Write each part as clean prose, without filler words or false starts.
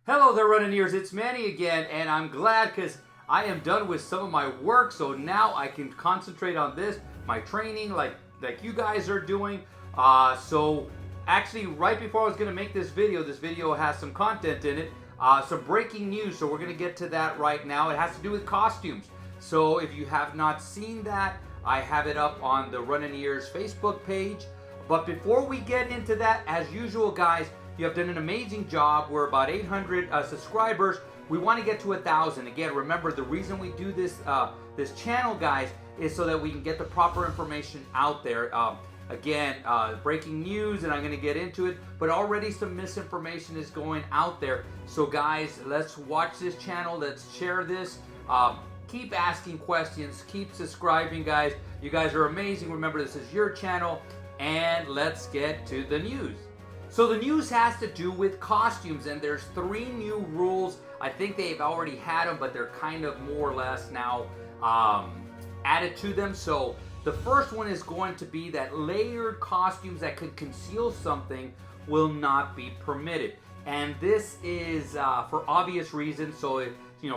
Hello there, running-ears. It's Manny again, and I'm glad because I am done with some of my work, so now I can concentrate on this, my training, like you guys are doing. So actually, right before I was going to make this video has some content in it, some breaking news. So we're going to get to that right now. It has to do with costumes. So if you have not seen that, I have it up on the Running Ears Facebook page. But before we get into that, as usual, guys, you have done an amazing job. We're about 800 subscribers. We want to get to 1,000. Again, remember, the reason we do this this channel, guys, is so that we can get the proper information out there. Breaking news, and I'm going to get into it, but already some misinformation is going out there. So guys, let's watch this channel. Let's share this. Keep asking questions. Keep subscribing, guys. You guys are amazing. Remember, this is your channel. And let's get to the news. So the news has to do with costumes, and there's 3 new rules. I think they've already had them, but they're kind of more or less now added to them. So the first one is going to be that layered costumes that could conceal something will not be permitted. And this is for obvious reasons, so if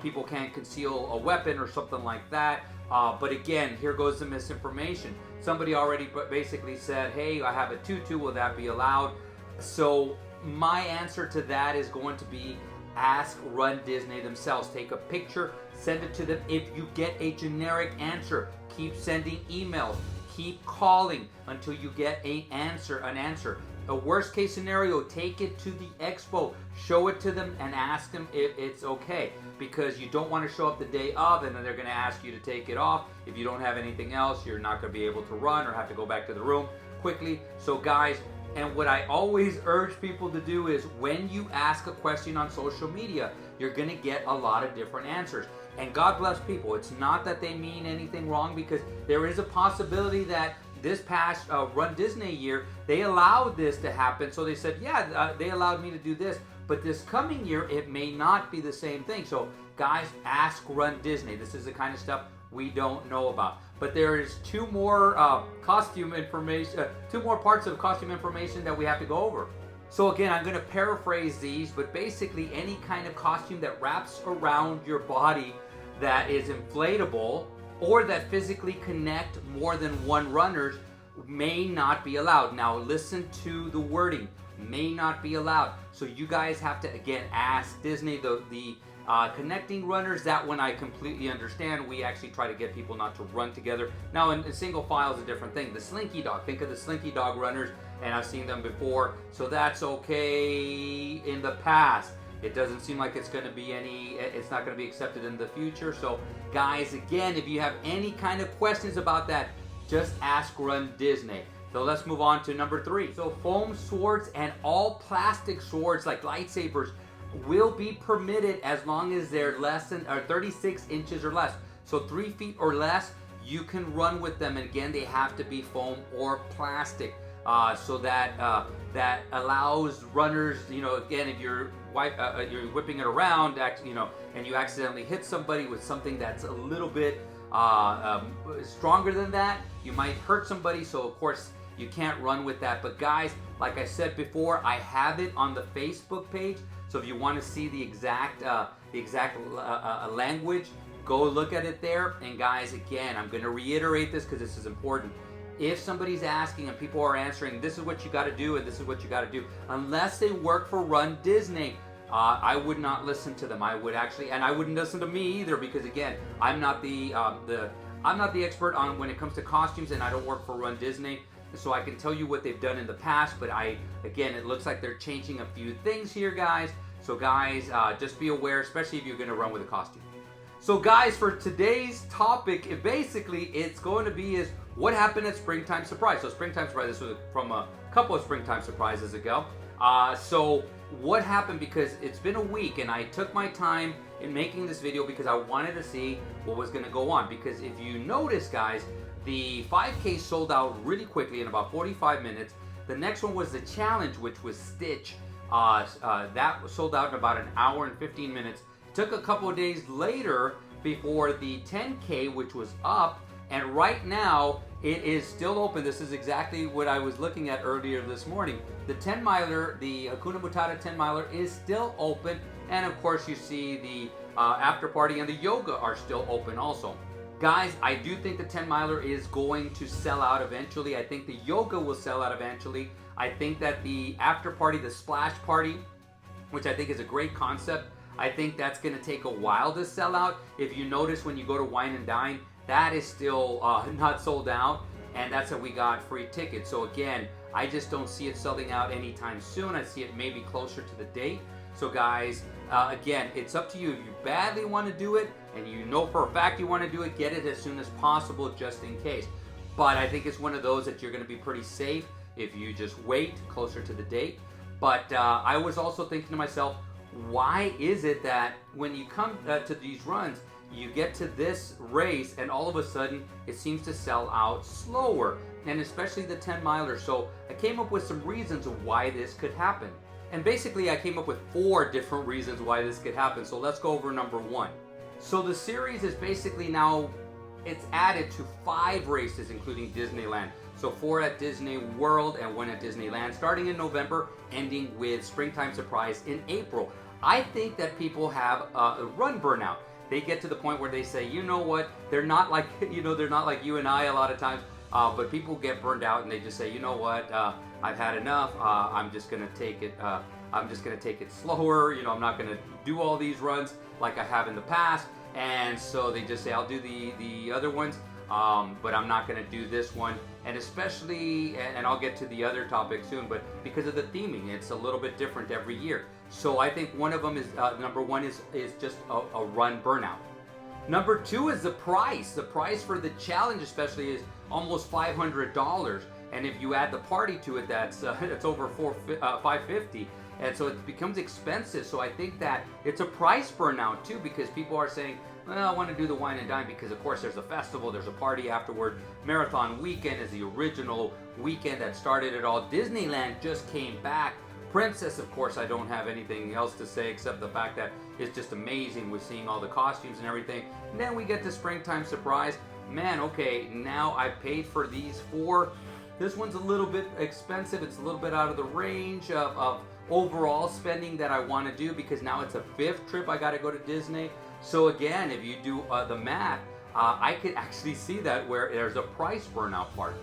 people can't conceal a weapon or something like that. But again, here goes the misinformation. Somebody already basically said, hey, I have a tutu, will that be allowed? So my answer to that is going to be ask runDisney themselves. Take a picture, send it to them. If you get a generic answer, keep sending emails, keep calling until you get an answer. A worst case scenario, take it to the expo, show it to them and ask them if it's okay, because you don't want to show up the day of and then they're going to ask you to take it off. If you don't have anything else, you're not going to be able to run or have to go back to the room quickly. So guys, and what I always urge people to do is when you ask a question on social media, you're going to get a lot of different answers. And God bless people. It's not that they mean anything wrong, because there is a possibility that this past runDisney year, they allowed this to happen. So they said, yeah, they allowed me to do this. But this coming year, it may not be the same thing. So guys, ask runDisney. This is the kind of stuff we don't know about. But there is 2 more costume information, 2 more parts of costume information that we have to go over. So again, I'm going to paraphrase these, but basically any kind of costume that wraps around your body that is inflatable or that physically connect more than one runners may not be allowed. Now listen to the wording, may not be allowed. So you guys have to, again, ask Disney. The connecting runners, that one I completely understand. We actually try to get people not to run together. Now in single file is a different thing. The slinky dog, think of the slinky dog runners, and I've seen them before, so that's okay in the past. It doesn't seem like it's going to be it's not going to be accepted in the future. So guys, again, if you have any kind of questions about that, just ask runDisney. So let's move on to number 3. So foam swords and all plastic swords like lightsabers will be permitted as long as they're less than 36 inches or less. So 3 feet or less, you can run with them. And again, they have to be foam or plastic. So that that allows runners, again, if you're whipping it around, and you accidentally hit somebody with something that's a little bit stronger than that, you might hurt somebody. So of course you can't run with that. But guys, like I said before, I have it on the Facebook page. So if you want to see the exact language, go look at it there. And guys, again, I'm going to reiterate this because this is important. If somebody's asking and people are answering, this is what you got to do and this is what you got to do, unless they work for runDisney, I would not listen to them. I would actually, and I wouldn't listen to me either, because again, I'm not the expert on when it comes to costumes, and I don't work for runDisney. So I can tell you what they've done in the past, but again, it looks like they're changing a few things here, guys. So guys, just be aware, especially if you're going to run with a costume. So guys, for today's topic, it's going to be is what happened at Springtime Surprise. So Springtime Surprise, this was from a couple of Springtime Surprises ago. So what happened, because it's been a week and I took my time in making this video because I wanted to see what was going to go on. Because if you notice, guys, the 5K sold out really quickly in about 45 minutes. The next one was the challenge, which was Stitch. That sold out in about an hour and 15 minutes. Took a couple of days later before the 10K, which was up. And right now, it is still open. This is exactly what I was looking at earlier this morning. The 10 miler, the Hakuna Matata 10 miler is still open And of course, you see the after party and the yoga are still open also. Guys, I do think the 10 miler is going to sell out eventually. I think the yoga will sell out eventually. I think that the after party, the splash party, which I think is a great concept, I think that's going to take a while to sell out. If you notice when you go to Wine and Dine, that is still not sold out, and that's how we got free tickets. So again, I just don't see it selling out anytime soon. I see it maybe closer to the date. So guys, again, it's up to you. If you badly want to do it, and you know for a fact you want to do it, get it as soon as possible just in case. But I think it's one of those that you're going to be pretty safe if you just wait closer to the date. But I was also thinking to myself, why is it that when you come to these runs, you get to this race and all of a sudden it seems to sell out slower, and especially the 10 miler. So I came up with some reasons of why this could happen. And basically I came up with 4 different reasons why this could happen. So let's go over number 1. So the series is basically now, it's added to 5 races including Disneyland. So 4 at Disney World and 1 at Disneyland, starting in November, ending with Springtime Surprise in April. I think that people have a run burnout. They get to the point where they say, you know what, they're not like, they're not like you and I a lot of times, but people get burned out and they just say, you know what, I've had enough. I'm just gonna take it. I'm just gonna take it slower. I'm not gonna do all these runs like I have in the past. And so they just say, I'll do the other ones, but I'm not gonna do this one. And especially, and I'll get to the other topic soon, but because of the theming, it's a little bit different every year. So I think one of them is, number 1 is just a run burnout. Number 2 is the price. The price for the challenge especially is almost $500. And if you add the party to it, that's over $550. And so it becomes expensive. So I think that it's a price burnout too, because people are saying, well, I want to do the Wine and Dine because of course there's a festival, there's a party afterward. Marathon Weekend is the original weekend that started it all. Disneyland just came back. Princess, of course, I don't have anything else to say except the fact that it's just amazing with seeing all the costumes and everything. And then we get to Springtime Surprise. Man, okay, now I paid for these 4. This one's a little bit expensive. It's a little bit out of the range of overall spending that I want to do, because now it's a 5th trip I got to go to Disney. So again, if you do the math, I could actually see that where there's a price burnout part.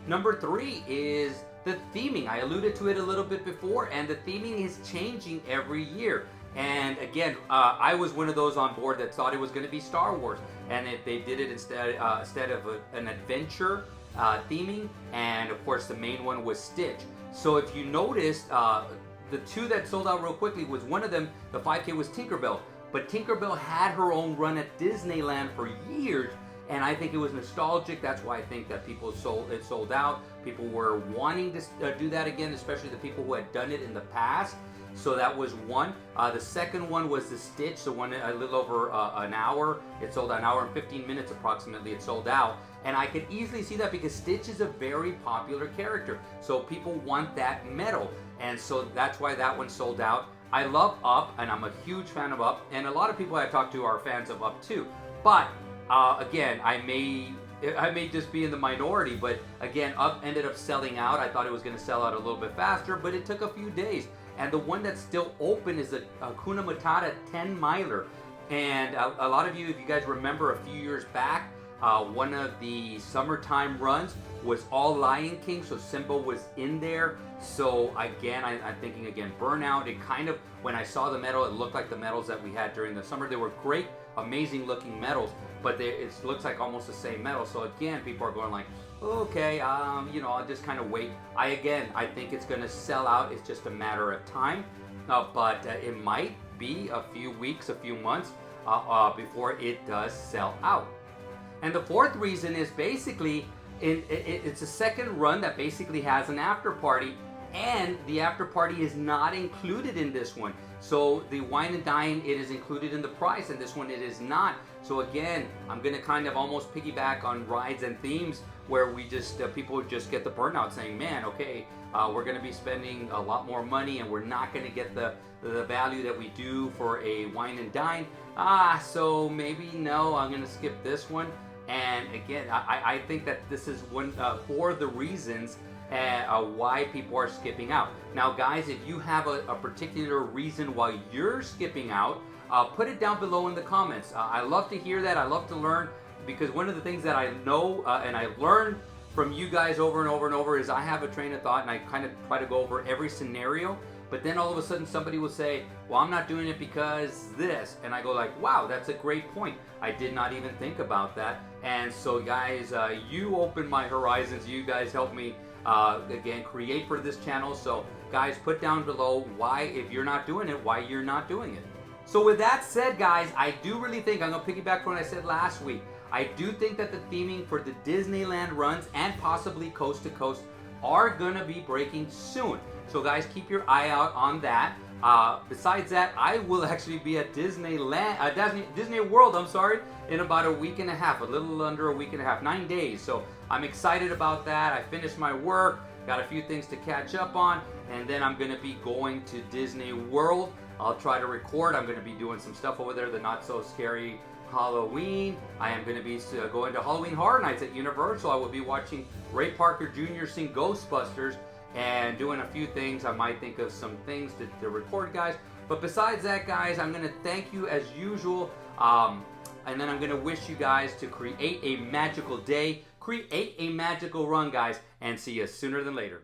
Number 3 is the theming. I alluded to it a little bit before, and the theming is changing every year. And again, I was one of those on board that thought it was going to be Star Wars, and they did it instead of an adventure theming, and of course the main one was Stitch. So if you noticed, the 2 that sold out real quickly was, one of them, the 5K, was Tinkerbell. But Tinkerbell had her own run at Disneyland for years, and I think it was nostalgic. That's why I think that it sold out. People were wanting to do that again, especially the people who had done it in the past. So that was one. The second one was the Stitch, the one a little over an hour. It sold out, an hour and 15 minutes approximately. It sold out. And I could easily see that because Stitch is a very popular character. So people want that medal. And so that's why that one sold out. I love Up, and I'm a huge fan of Up. And a lot of people I talk to are fans of Up too. But again, I may just be in the minority, but again, Up ended up selling out. I thought it was going to sell out a little bit faster, but it took a few days. And the one that's still open is the Hakuna Matata 10 miler. And a lot of you, if you guys remember a few years back, one of the summertime runs was all Lion King, so Simba was in there. So again, I'm thinking again, burnout. It kind of, when I saw the medal, it looked like the medals that we had during the summer. They were great, amazing looking medals, but it looks like almost the same medal. So again, people are going like, okay, I'll just kind of wait. I think it's going to sell out. It's just a matter of time, but it might be a few weeks, a few months before it does sell out. And the 4th reason is basically, it's a second run that basically has an after party, and the after party is not included in this one. So the Wine and Dine, it is included in the price, and this one it is not. So again, I'm going to kind of almost piggyback on rides and themes where we just, people just get the burnout saying, man, okay, we're going to be spending a lot more money and we're not going to get the value that we do for a Wine and Dine. So maybe no, I'm going to skip this one. And again, I think that this is one for the reasons why people are skipping out. Now, guys, if you have a particular reason why you're skipping out, put it down below in the comments. I love to hear that. I love to learn, because one of the things that I know and I learned from you guys over and over and over is I have a train of thought and I kind of try to go over every scenario. But then all of a sudden somebody will say, well, I'm not doing it because this. And I go like, wow, that's a great point. I did not even think about that. And so guys, you opened my horizons. You guys helped me, again, create for this channel. So guys, put down below why, if you're not doing it, why you're not doing it. So with that said, guys, I do really think, I'm going to piggyback from what I said last week. I do think that the theming for the Disneyland runs and possibly Coast to Coast are going to be breaking soon. So guys, keep your eye out on that. Besides that, I will actually be at Disney World, I'm sorry, in about a week and a half, a little under a week and a half, 9 days. So I'm excited about that. I finished my work, got a few things to catch up on, and then I'm going to be going to Disney World. I'll try to record. I'm going to be doing some stuff over there, the Not So Scary Halloween. I am going to be going to Halloween Horror Nights at Universal. I will be watching Ray Parker Jr. sing Ghostbusters and doing a few things. I might think of some things to record, guys. But besides that, guys, I'm going to thank you as usual. And then I'm going to wish you guys to create a magical day, create a magical run, guys, and see you sooner than later.